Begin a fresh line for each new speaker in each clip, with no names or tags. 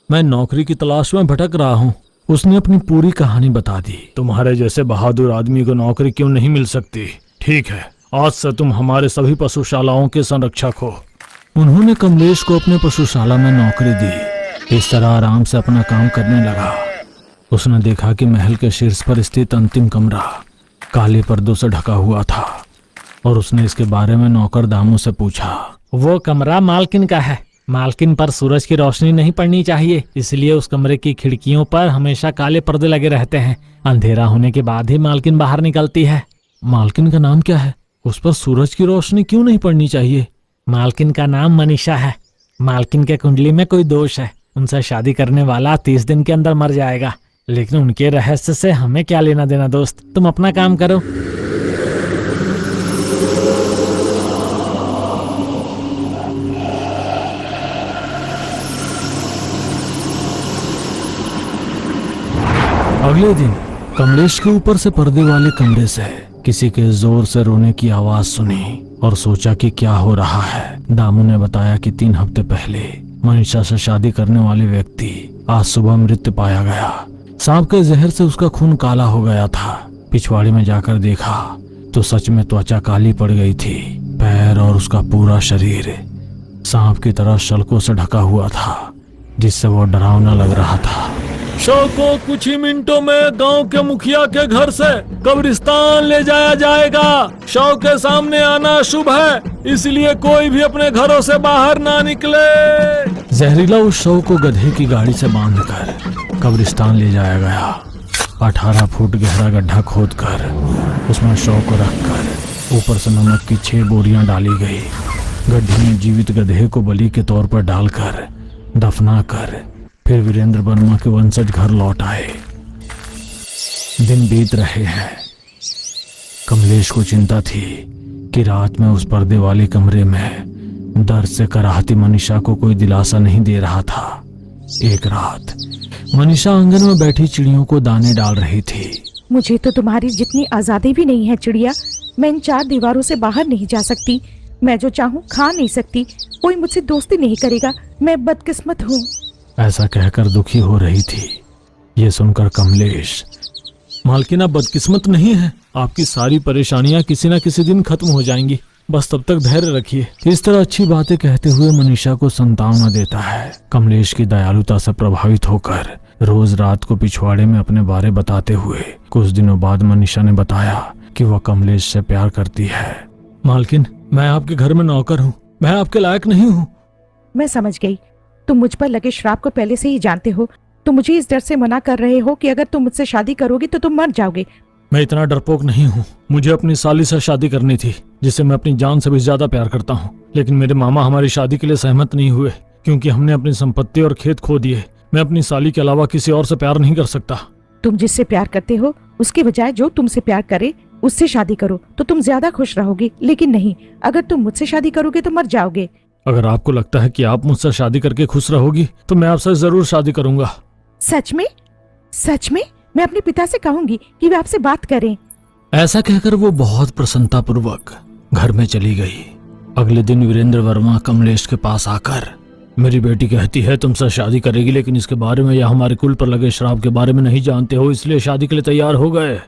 मैं नौकरी की तलाश में भटक रहा हूँ। उसने अपनी पूरी कहानी बता दी। तुम्हारे जैसे बहादुर आदमी को नौकरी क्यों नहीं मिल सकती? ठीक है, आज से तुम हमारे सभी पशुशालाओं के संरक्षक हो। उन्होंने कमलेश को अपने पशुशाला में नौकरी दी। इस तरह आराम से अपना काम करने लगा। उसने देखा कि महल के शीर्ष पर स्थित अंतिम कमरा काले पर्दों से ढका हुआ था और उसने इसके बारे में नौकर दामू से पूछा।
वो कमरा मालकिन का है। मालकिन पर सूरज की रोशनी नहीं पड़नी चाहिए, इसलिए उस कमरे की खिड़कियों पर हमेशा काले पर्दे लगे रहते हैं। अंधेरा होने के बाद ही मालकिन बाहर निकलती है।
मालकिन का नाम क्या है? उस पर सूरज की रोशनी क्यों नहीं पड़नी चाहिए?
मालकिन का नाम मनीषा है। मालकिन के कुंडली में कोई दोष है। उनसे शादी करने वाला 30 दिन के अंदर मर जाएगा। लेकिन उनके रहस्य से हमें क्या लेना देना दोस्त, तुम अपना काम करो।
अगले दिन कमलेश के ऊपर से पर्दे वाले कमरे से किसी के जोर से रोने की आवाज सुनी और सोचा कि क्या हो रहा है। दामू ने बताया कि 3 हफ्ते पहले मनीषा से शादी करने वाले व्यक्ति आज सुबह मृत पाया गया। सांप के जहर से उसका खून काला हो गया था। पिछवाड़ी में जाकर देखा तो सच में त्वचा काली पड़ गई थी। पैर और उसका पूरा शरीर सांप की तरह शल्कों से ढका हुआ था, जिससे वो डरावना लग रहा था। शव को कुछ ही मिनटों में गांव के मुखिया के घर से कब्रिस्तान ले जाया जाएगा। शव के सामने आना शुभ है, इसलिए कोई भी अपने घरों से बाहर ना निकले। जहरीला उस शव को गधे की गाड़ी से बांधकर कब्रिस्तान ले जाया गया। 18 फुट गहरा गड्ढा खोदकर उसमें शव को रखकर ऊपर से नमक की 6 बोरियां डाली गई। गड्ढे में जीवित गधे को बलि के तौर पर डालकर दफना कर फिर वीरेंद्र वर्मा के वंशज घर लौट आए। दिन बीत रहे हैं। कमलेश को चिंता थी कि रात में उस पर्दे वाले कमरे में दर्द से कराहती मनीषा को कोई दिलासा नहीं दे रहा था। एक रात मनीषा आंगन में बैठी चिड़ियों को दाने डाल रही थी।
मुझे तो तुम्हारी जितनी आजादी भी नहीं है चिड़िया। मैं इन 4 दीवारों से बाहर नहीं जा सकती। मैं जो चाहूँ खा नहीं सकती। कोई मुझसे दोस्ती नहीं करेगा। मैं बदकिस्मत हूँ।
ऐसा कहकर दुखी हो रही थी। ये सुनकर कमलेश, मालकिन आप बदकिस्मत नहीं है। आपकी सारी परेशानियां किसी न किसी दिन खत्म हो जाएंगी। बस तब तक धैर्य रखिए। इस तरह अच्छी बातें कहते हुए मनीषा को सांत्वना देता है। कमलेश की दयालुता से प्रभावित होकर रोज रात को पिछवाड़े में अपने बारे बताते हुए कुछ दिनों बाद मनीषा ने बताया कि वह कमलेश से प्यार करती है। मालकिन, मैं आपके घर में नौकर हूँ। मैं आपके लायक नहीं हूँ।
मैं समझ गई। तुम मुझ पर लगे श्राप को पहले से ही जानते हो। तुम मुझे इस डर से मना कर रहे हो कि अगर तुम मुझसे शादी करोगे तो तुम मर जाओगे।
मैं इतना डरपोक नहीं हूँ। मुझे अपनी साली से शादी करनी थी, जिसे मैं अपनी जान से भी ज्यादा प्यार करता हूँ। लेकिन मेरे मामा हमारी शादी के लिए सहमत नहीं हुए, क्योंकि हमने अपनी संपत्ति और खेत खो दिए। मैं अपनी साली के अलावा किसी और से प्यार नहीं कर सकता।
तुम जिससे प्यार करते हो उसके बजाय जो तुमसे प्यार करे उससे शादी करो तो तुम ज्यादा खुश रहोगे। लेकिन नहीं, अगर तुम मुझसे शादी करोगे तो मर जाओगे।
अगर आपको लगता है कि आप मुझसे शादी करके खुश रहोगी तो मैं आपसे जरूर शादी करूंगा।
सच में? सच में? मैं अपने पिता से कहूंगी कि वे आपसे बात करें।
ऐसा कहकर वो बहुत प्रसन्नता पूर्वक घर में चली गई। अगले दिन वीरेंद्र वर्मा कमलेश के पास आकर, मेरी बेटी कहती है तुमसे शादी करेगी, लेकिन इसके बारे में या हमारे कुल पर लगे श्राप के बारे में नहीं जानते हो, इसलिए शादी के लिए तैयार हो गए।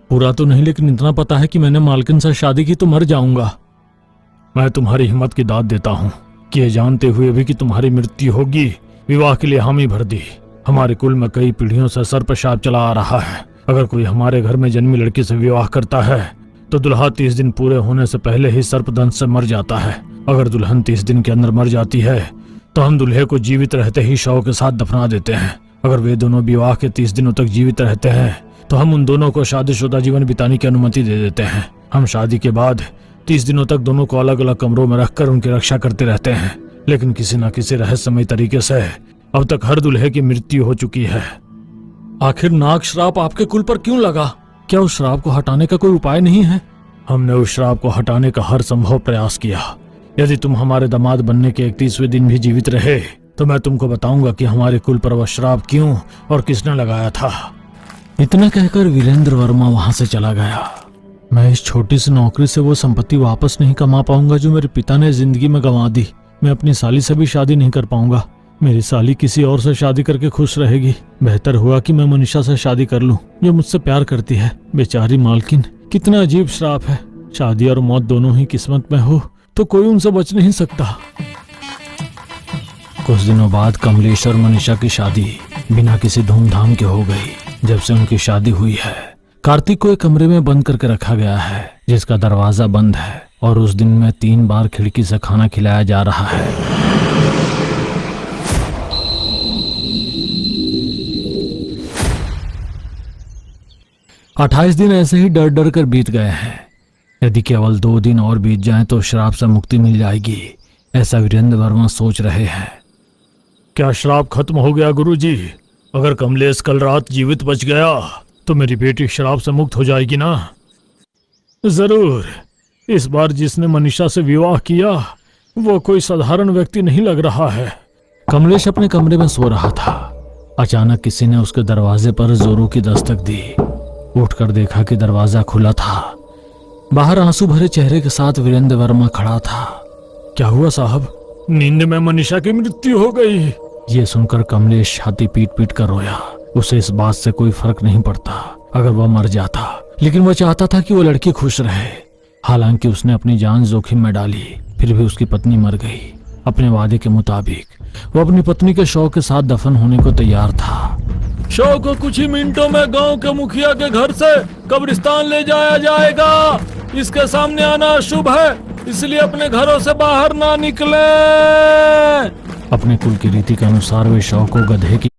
पूरा तो नहीं, लेकिन इतना पता है कि मैंने मालकिन से शादी की तो मर जाऊंगा। मैं तुम्हारी हिम्मत की दाद देता हूँ कि ये जानते हुए भी कि तुम्हारी मृत्यु होगी, विवाह के लिए हामी भर दी। हमारे कुल में कई पीढ़ियों से सर्प शाप चला आ रहा है। अगर कोई हमारे घर में जन्मी लड़की से विवाह करता है तो दुल्हा 30 दिन पूरे होने से पहले ही सर्पदंश से मर जाता है। अगर दुल्हन 30 दिन के अंदर मर जाती है तो हम दुल्हे को जीवित रहते ही शव के साथ दफना देते हैं। अगर वे दोनों विवाह के 30 दिनों तक जीवित रहते हैं तो हम उन दोनों को शादीशुदा जीवन बिताने की अनुमति दे देते हैं। हम शादी के बाद 30 दिनों तक दोनों को अलग अलग कमरों में रखकर उनकी रक्षा करते रहते हैं। लेकिन किसी न किसी रहस्यमय तरीके से अब तक हर दुल्हे की मृत्यु हो चुकी है। आखिर नाग श्राप आपके कुल पर क्यों लगा? क्या उस श्राप को हटाने का कोई उपाय नहीं है? हमने उस श्राप को हटाने का हर संभव प्रयास किया। यदि तुम हमारे दामाद बनने के 31वें दिन भी जीवित रहे तो मैं तुमको बताऊंगा कि हमारे कुल पर वह श्राप क्यों और किसने लगाया था। इतना कहकर वीरेंद्र वर्मा वहां से चला गया। मैं इस छोटी सी नौकरी से वो संपत्ति वापस नहीं कमा पाऊंगा जो मेरे पिता ने जिंदगी में गंवा दी। मैं अपनी साली से भी शादी नहीं कर पाऊंगा। मेरी साली किसी और से शादी करके खुश रहेगी। बेहतर हुआ कि मैं मनीषा से शादी कर लूं, जो मुझसे प्यार करती है। बेचारी मालकिन, कितना अजीब श्राप है। शादी और मौत दोनों ही किस्मत में हो तो कोई उनसे बच नहीं सकता। कुछ दिनों बाद कमलेश और मनीषा की शादी बिना किसी धूमधाम के हो गई। जब से उनकी शादी हुई है, कार्तिक को एक कमरे में बंद करके रखा गया है, जिसका दरवाजा बंद है, और उस दिन में 3 बार खिड़की से खाना खिलाया जा रहा है। 28 दिन ऐसे ही डर डर कर बीत गए हैं। यदि केवल 2 दिन और बीत जाएं तो श्राप से मुक्ति मिल जाएगी, ऐसा वीरेंद्र वर्मा सोच रहे हैं। क्या श्राप खत्म हो गया गुरुजी? अगर कमलेश कल रात जीवित बच गया तो मेरी बेटी श्राप से मुक्त हो जाएगी ना? जरूर। इस बार जिसने मनीषा से विवाह किया वो कोई साधारण व्यक्ति नहीं लग रहा है। कमलेश अपने कमरे में सो रहा था। अचानक किसी ने उसके दरवाजे पर जोरों की दस्तक दी। उठकर देखा कि दरवाजा खुला था। बाहर आंसू भरे चेहरे के साथ वीरेंद्र वर्मा खड़ा था। क्या हुआ साहब? नींद में मनीषा की मृत्यु हो गई। ये सुनकर कमलेश छाती पीट पीट कर रोया। उसे इस बात से कोई फर्क नहीं पड़ता अगर वह मर जाता, लेकिन वह चाहता था कि वो लड़की खुश रहे। हालांकि उसने अपनी जान जोखिम में डाली, फिर भी उसकी पत्नी मर गई। अपने वादे के मुताबिक वो अपनी पत्नी के शव के साथ दफन होने को तैयार था। शव को कुछ ही मिनटों में गांव के मुखिया के घर से कब्रिस्तान ले जाया जाएगा। इसके सामने आना अशुभ है, इसलिए अपने घरों से बाहर ना निकले। अपने कुल की रीति के अनुसार वे शव को गधे की